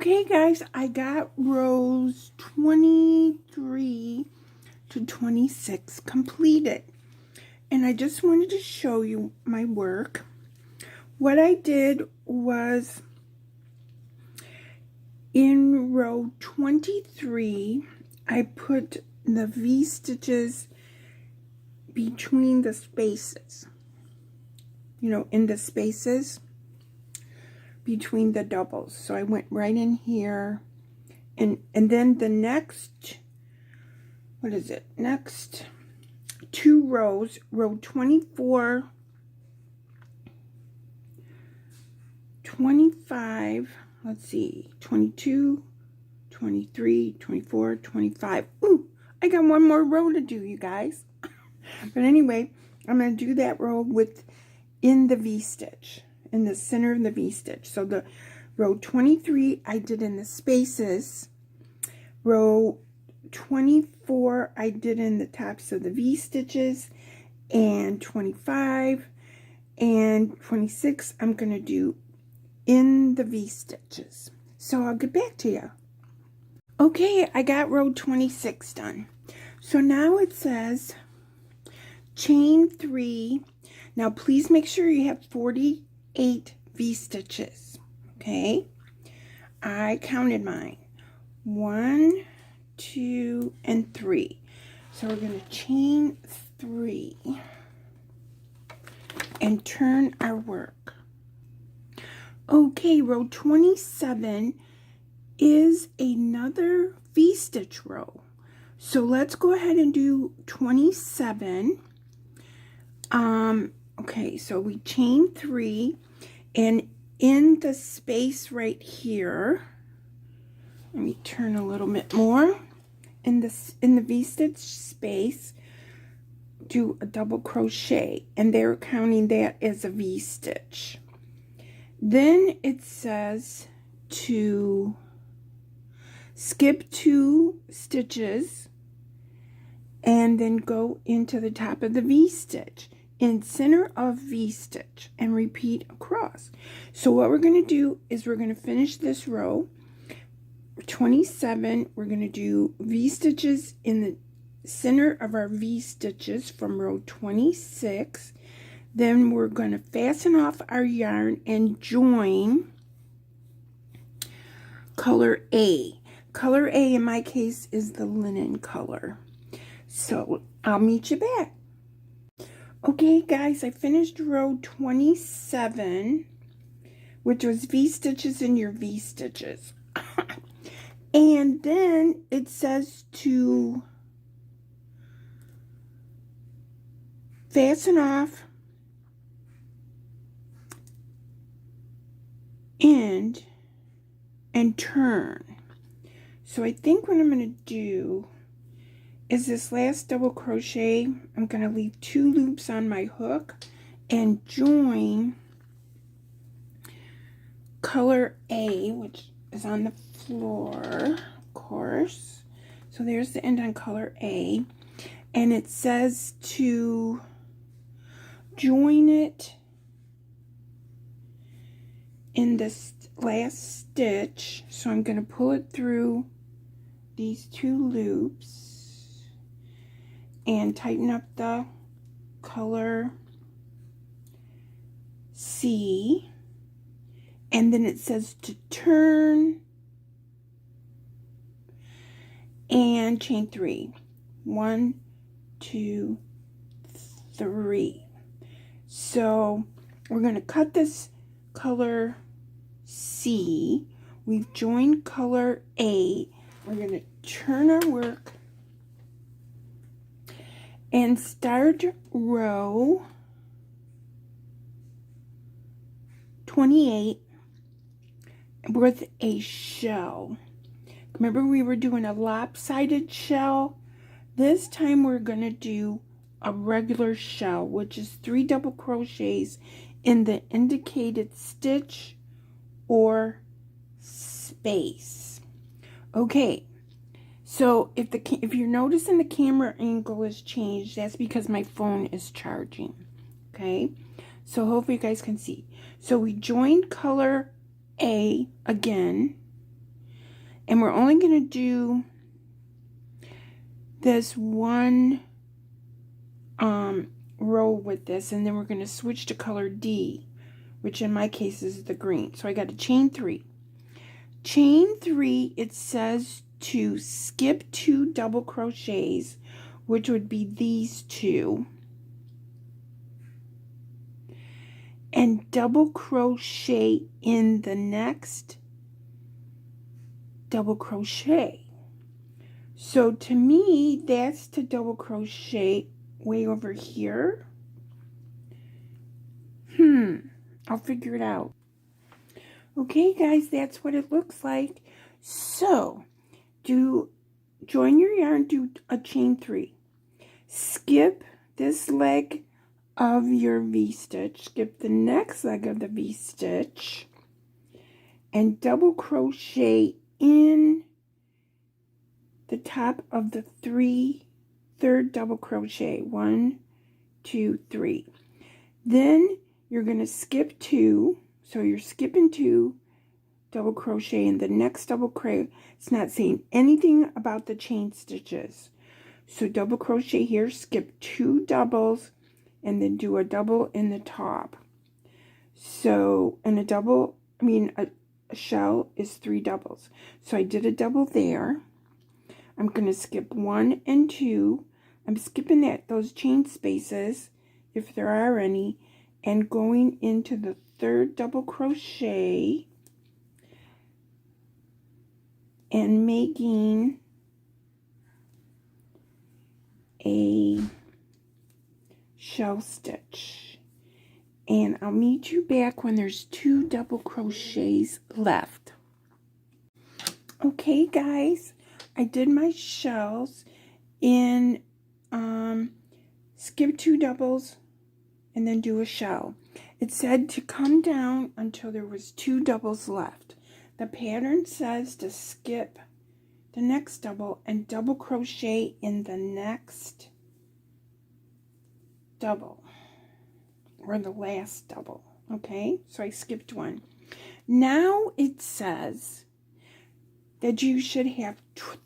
Okay guys, I got rows 23 to 26 completed. And I just wanted to show you my work. What I did was in row 23, I put the V-stitches between the spaces. You know, in the spaces between the doubles. So I went right in here, and then the next, what is it? Next two rows, row 24, 25, let's see, 22, 23, 24, 25. Ooh, I got one more row to do, you guys. But anyway, I'm going to do that row in the V-stitch, in the center of the V-stitch. So the row 23 I did in the spaces. Row 24 I did in the tops of the V-stitches, and 25 and 26 I'm going to do in the V-stitches. So I'll get back to you. Okay, I got row 26 done. So now it says chain 3. Now please make sure you have 48 V-stitches. Okay, I counted mine. 1, 2, and 3. So we're going to chain 3 and turn our work. Okay, row 27 is another V-stitch row. So let's go ahead and do 27. Okay, so we chain 3, and in the space right here, let me turn a little bit more. In the V-stitch space, do a double crochet, and they're counting that as a V-stitch. Then it says to skip 2 stitches and then go into the top of the V-stitch in center of V-stitch and repeat across. So what we're going to do is we're going to finish this row 27. We're going to do V-stitches in the center of our V-stitches from row 26. Then we're going to fasten off our yarn and join color A. Color A in my case is the linen color. So I'll meet you back. Okay guys, I finished row 27, which was V-stitches in your V-stitches. And then it says to fasten off, end, and turn. So I think what I'm going to do is this last double crochet, I'm going to leave 2 loops on my hook and join color A, which is on the floor, of course. So there's the end on color A, and it says to join it in this last stitch. So I'm going to pull it through these 2 loops and tighten up the color C, and then it says to turn and chain 3. 1, 2, 3. So we're going to cut this color C. We've joined color A. We're going to turn our work and start row 28 with a shell. Remember, we were doing a lopsided shell. This time we're going to do a regular shell, which is 3 double crochets in the indicated stitch or space. Okay, so if you're noticing the camera angle is changed, that's because my phone is charging. Okay, so hopefully you guys can see. So we joined color A again, And we're only going to do this one row with this, and then we're going to switch to color D, which in my case is the green. So I got to chain 3. Chain 3, it says to skip 2 double crochets, which would be these 2, and double crochet in the next double crochet. So to me, that's to double crochet way over here. I'll figure it out. Okay, guys, that's what it looks like. So, join your yarn, do a chain 3. Skip this leg of your V-stitch, skip the next leg of the V-stitch, and double crochet in the top of the third double crochet. 1, 2, 3. Then you're going to skip 2, so you're skipping 2 double crochet in the next double crochet. It's not saying anything about the chain stitches. So double crochet here, skip 2 doubles, and then do a double in the top. So, and a shell is 3 doubles. So I did a double there. I'm going to skip 1 and 2. I'm skipping those chain spaces, if there are any, and going into the third double crochet and making a shell stitch. And I'll meet you back when there's 2 double crochets left. Okay, guys, I did my shells in skip 2 doubles and then do a shell. It said to come down until there was 2 doubles left. The pattern says to skip the next double and double crochet in the next double, or the last double. Okay, so I skipped 1. Now it says that you should have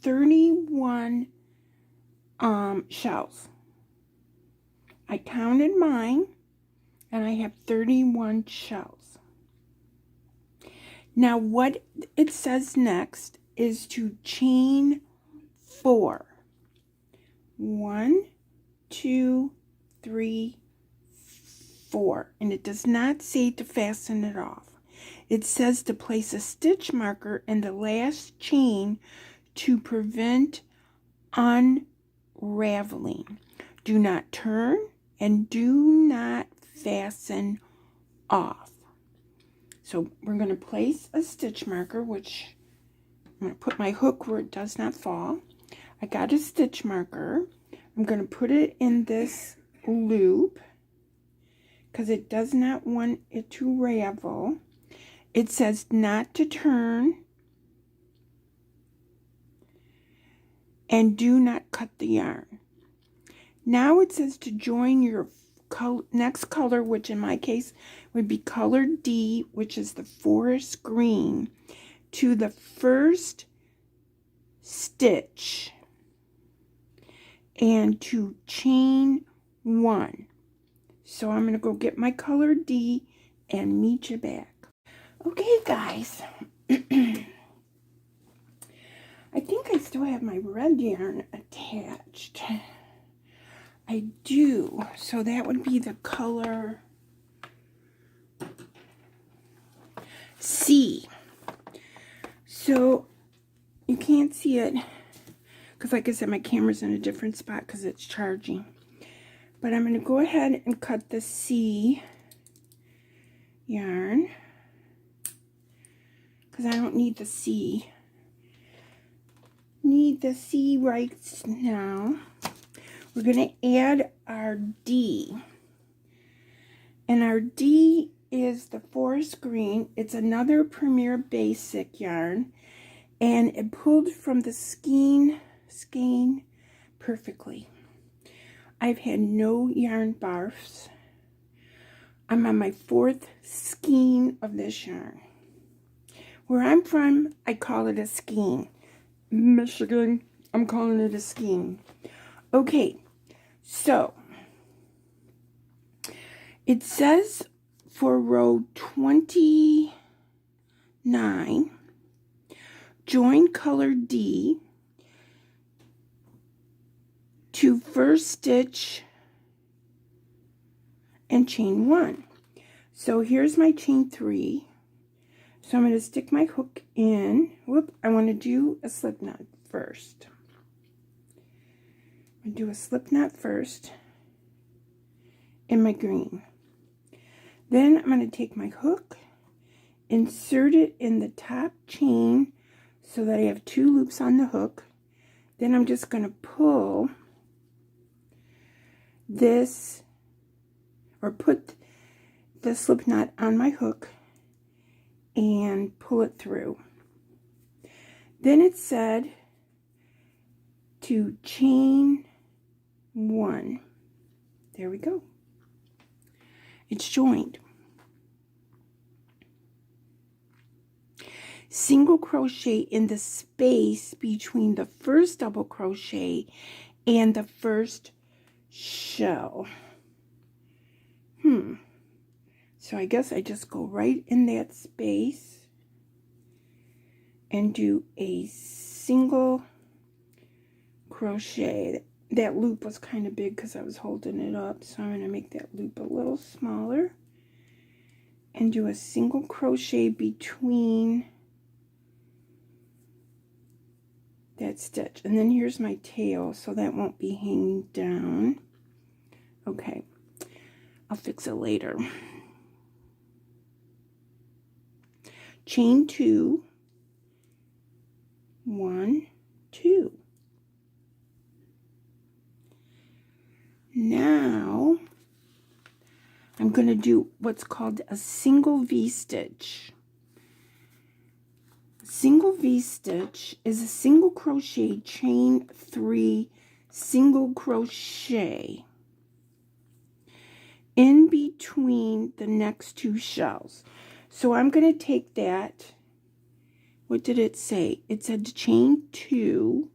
31 shells. I counted mine, and I have 31 shells. Now what it says next is to chain 4. 1, 2, 3, 4. And it does not say to fasten it off. It says to place a stitch marker in the last chain to prevent unraveling. Do not turn and do not fasten off. So we're going to place a stitch marker, which I'm going to put my hook where it does not fall. I got a stitch marker. I'm going to put it in this loop because it does not want it to ravel. It says not to turn and do not cut the yarn. Now it says to join your next color, which in my case would be color D, which is the forest green, to the first stitch and to chain 1. So I'm going to go get my color D and meet you back. Okay, guys. I think I still have my red yarn attached. I do. So that would be the color C. So you can't see it because, like I said, my camera's in a different spot because it's charging. But I'm going to go ahead and cut the C yarn because I don't need the C. Need the C right now. We're going to add our D. And our D is the forest green. It's another Premier Basic yarn. And it pulled from the skein perfectly. I've had no yarn barfs. I'm on my 4th skein of this yarn. Where I'm from, I call it a skein. Michigan, I'm calling it a skein. Okay, so it says for row 29, join color D to first stitch and chain 1. So here's my chain 3. So I'm going to stick my hook in. Whoop, I want to do a slip knot first. I'm going to do a slip knot first in my green. Then I'm going to take my hook, insert it in the top chain so that I have 2 loops on the hook. Then I'm just going to pull this, or put the slip knot on my hook and pull it through. Then it said to chain 1. There we go. It's joined. Single crochet in the space between the first double crochet and the first shell. So I guess I just go right in that space and do a single crochet. That loop was kind of big because I was holding it up, so I'm going to make that loop a little smaller and do a single crochet between that stitch. And then here's my tail, so that won't be hanging down. Okay, I'll fix it later. Chain 2, 1, 2. Now I'm going to do what's called a single V-stitch. Single V-stitch is a single crochet, chain 3, single crochet in between the next 2 shells. So I'm going to take that, what did it say? It said chain 2,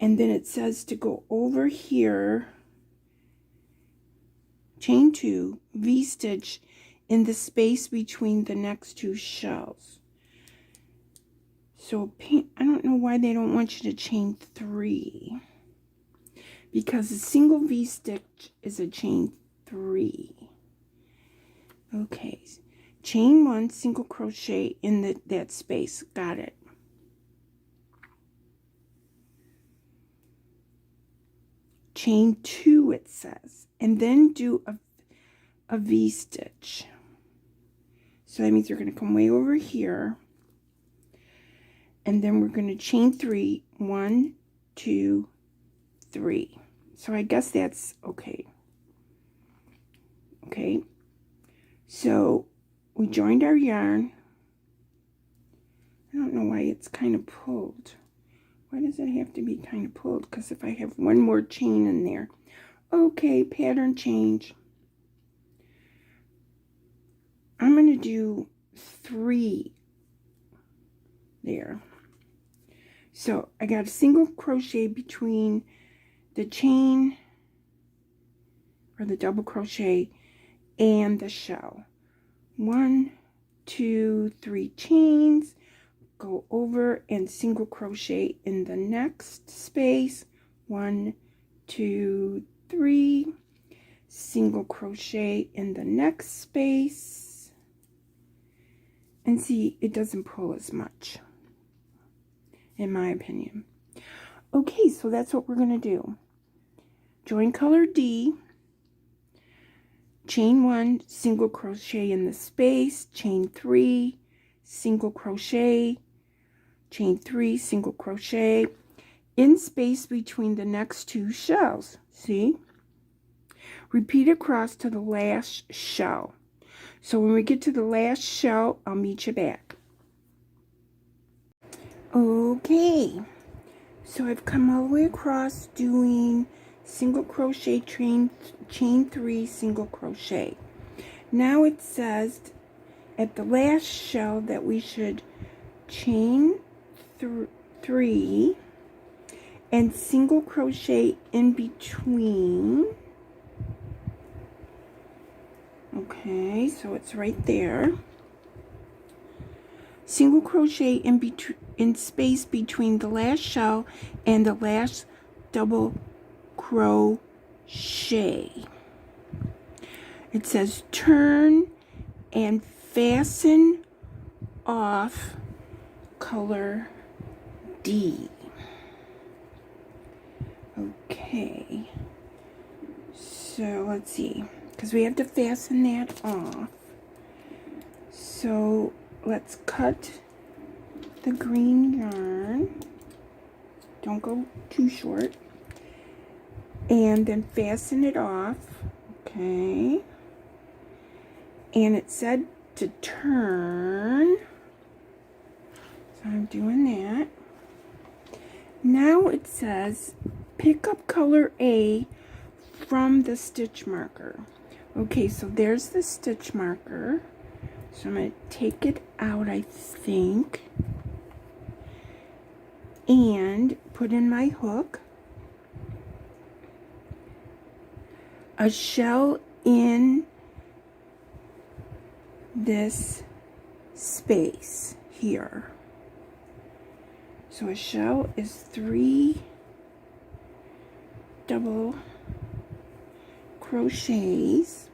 and then it says to go over here, chain 2, V-stitch in the space between the next 2 shells. So I don't know why they don't want you to chain 3. Because a single V-stitch is a chain 3. Okay, chain 1, single crochet in that space. Got it. Chain 2, it says, and then do a V-stitch. So that means you're going to come way over here, and then we're going to chain 3, 1, 2, 3. So I guess that's okay. Okay, so we joined our yarn. I don't know why it's kind of pulled. Why does it have to be kind of pulled? Because if I have one more chain in there. Okay, pattern change. I'm going to do 3 there. So I got a single crochet between the chain, or the double crochet, and the shell. 1, 2, 3 chains. Go over and single crochet in the next space. 1, 2, 3. Single crochet in the next space. And see, it doesn't pull as much, in my opinion. Okay, so that's what we're going to do. Join color D. Chain 1, single crochet in the space. Chain 3, single crochet. Chain 3, single crochet in space between the next 2 shells. See? Repeat across to the last shell. So when we get to the last shell, I'll meet you back. Okay, so I've come all the way across doing single crochet, chain 3, single crochet. Now it says at the last shell that we should chain 3 and single crochet in between. Okay, so it's right there. Single crochet in space between the last shell and the last double crochet. It says turn and fasten off color D. Okay, so let's see, because we have to fasten that off. So let's cut the green yarn. Don't go too short. And then fasten it off. Okay. And it said to turn. So I'm doing that. Now it says pick up color A from the stitch marker. Okay, so there's the stitch marker. So I'm going to take it out, I think, and put in my hook, a shell in this space here. So a shell is 3 double crochets.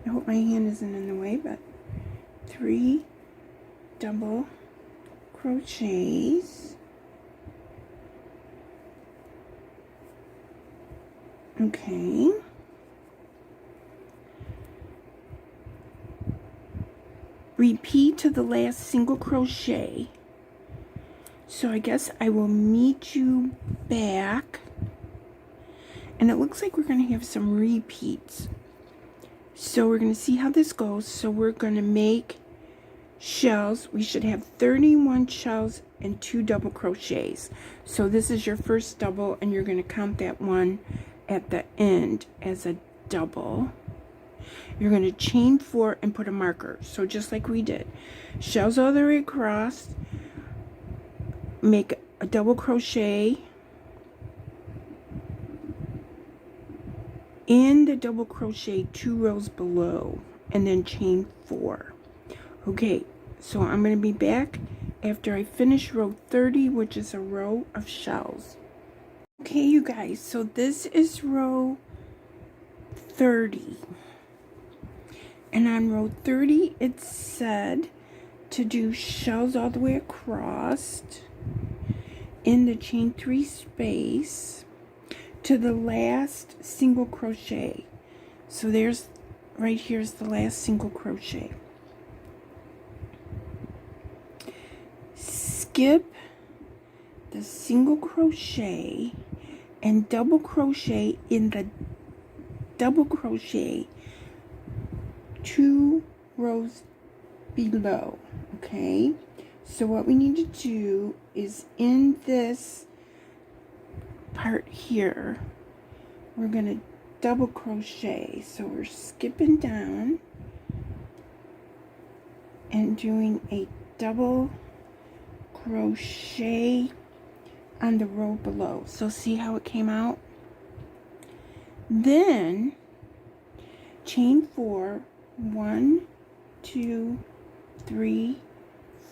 I hope my hand isn't in the way, but 3 double crochets. Okay. Repeat to the last single crochet. So I guess I will meet you back. And it looks like we're going to have some repeats. So we're going to see how this goes. So we're going to make shells. We should have 31 shells and 2 double crochets. So this is your first double, and you're going to count that one at the end as a double. You're going to chain 4 and put a marker. So just like we did. Shells all the way across. Make a double crochet in the double crochet 2 rows below, and then chain 4. Okay, so I'm going to be back after I finish row 30, which is a row of shells. Okay, you guys, so this is row 30. And on row 30, it said to do shells all the way across in the chain 3 space to the last single crochet. So there's, right here's the last single crochet. Skip the single crochet and double crochet in the double crochet 2 rows below. Okay, so what we need to do is in this part here, we're going to double crochet. So we're skipping down and doing a double crochet on the row below. So see how it came out? Then chain 4, 1, 2, 3,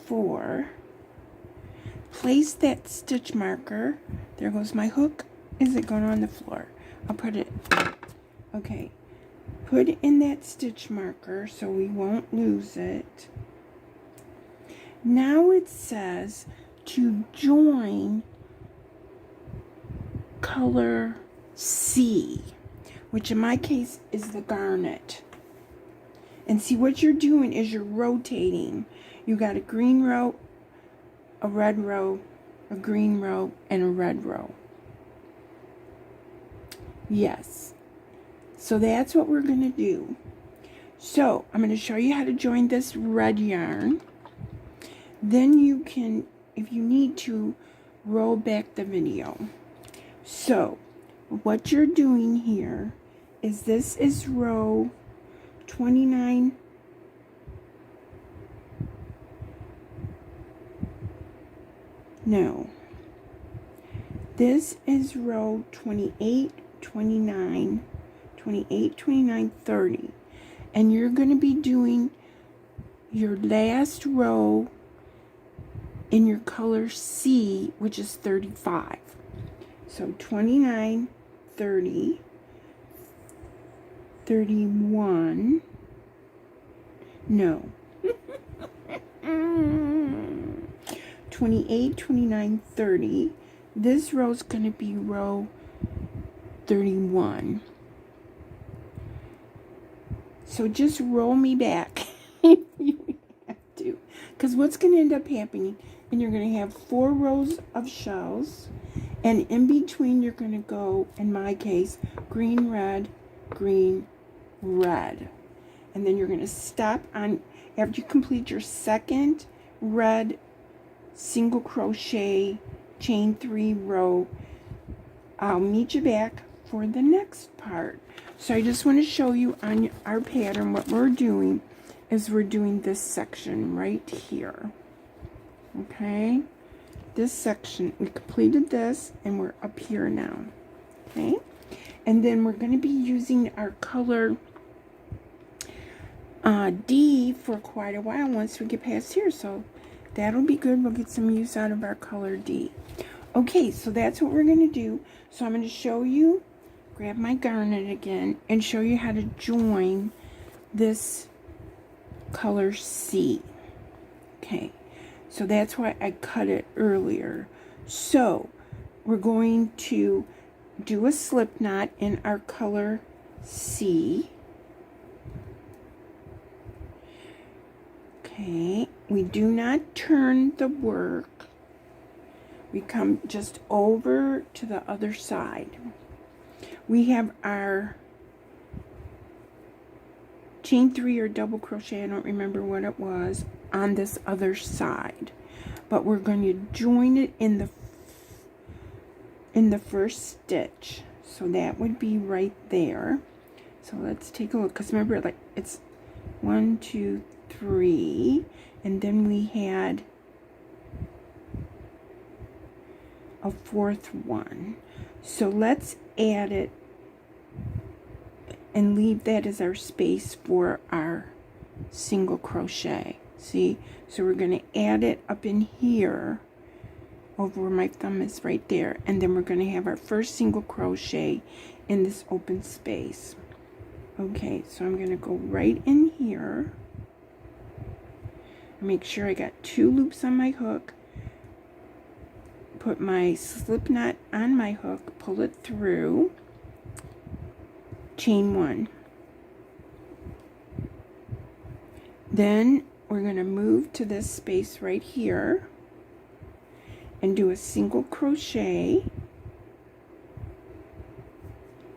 4. Place that stitch marker. There goes my hook. Is it going on the floor? I'll put it. Okay. Put it in that stitch marker so we won't lose it. Now it says to join color C, which in my case is the garnet. And see, what you're doing is you're rotating. You got a green row, a red row, a green row, and a red row. Yes. So that's what we're going to do. So I'm going to show you how to join this red yarn. Then you can, if you need to, roll back the video. So what you're doing here is this is row 29. No. This is row 28, 29, 28, 29, 30. And you're going to be doing your last row in your color C, which is 35. So 29, 30, 31, no. 28, 29, 30. This row is going to be row 31. So just roll me back if you have to. Because what's going to end up happening, and you're going to have 4 rows of shells. And in between, you're going to go, in my case, green, red, green, red. And then you're going to stop on, after you complete your second red single crochet, chain 3 row, I'll meet you back for the next part. So I just want to show you on our pattern what we're doing is we're doing this section right here. Okay, this section, we completed this and we're up here now. Okay, and then we're going to be using our color D for quite a while once we get past here, so that'll be good. We'll get some use out of our color D. Okay, so that's what we're going to do. So I'm going to show you, grab my garnet again, and show you how to join this color C. Okay, so that's why I cut it earlier. So we're going to do a slip knot in our color C. Okay, we do not turn the work. We come just over to the other side. We have our chain 3 or double crochet, I don't remember what it was, on this other side. But we're going to join it in the first stitch. So that would be right there. So let's take a look, because remember, like, it's 1, 2, 3, and then we had a 4th one. So let's add it and leave that as our space for our single crochet. See, so we're going to add it up in here over where my thumb is right there, and then we're going to have our first single crochet in this open space. Okay, so I'm going to go right in here. Make sure I got 2 loops on my hook. Put my slip knot on my hook, pull it through, chain 1. Then we're going to move to this space right here and do a single crochet,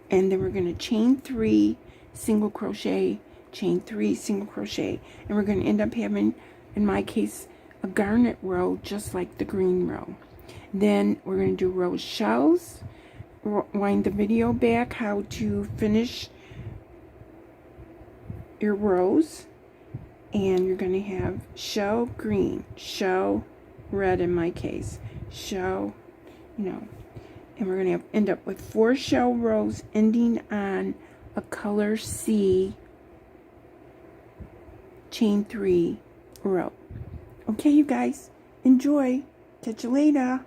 and then we're going to chain 3, single crochet, chain 3, single crochet, and we're going to end up having, in my case, a garnet row just like the green row. Then we're going to do rose shells, wind the video back how to finish your rows, and you're going to have shell green, shell red in my case, shell, and we're going to end up with 4 shell rows ending on a color C, chain 3 row. Okay, you guys, enjoy. Catch you later.